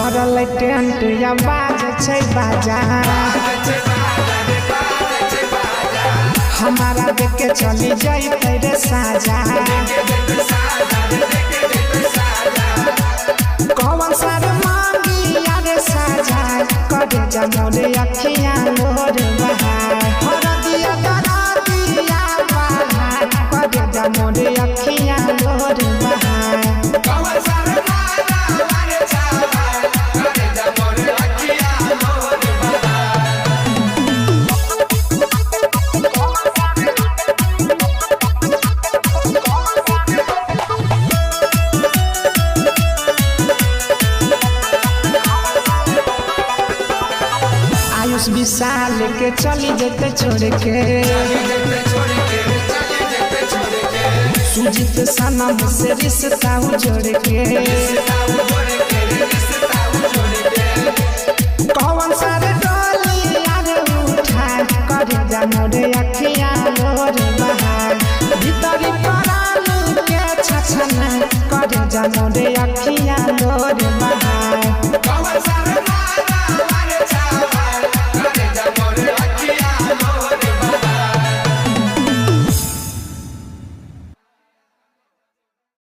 भरल टेंट या बाजे बाजा हमारा देख के चली जाई तेरे साजा कौन सार मांगी यारे साजा करे जा मोरे अखियां मोर बहार हर दिया दरा दिया बहार करे जा मोरे अखियां मोर बहार कौन सार मांगा यारे साजा करे जा मोरे अखियां मोर विशाल के चली जेते छोड़ के सुजीत सनम से रिश्ता जोड़ के कौन सारे डोली यार उठा करे जा मोरे अखियां मोर बहार भीतरी परानी के छछना करे जा मोरे अखियां मोर बहार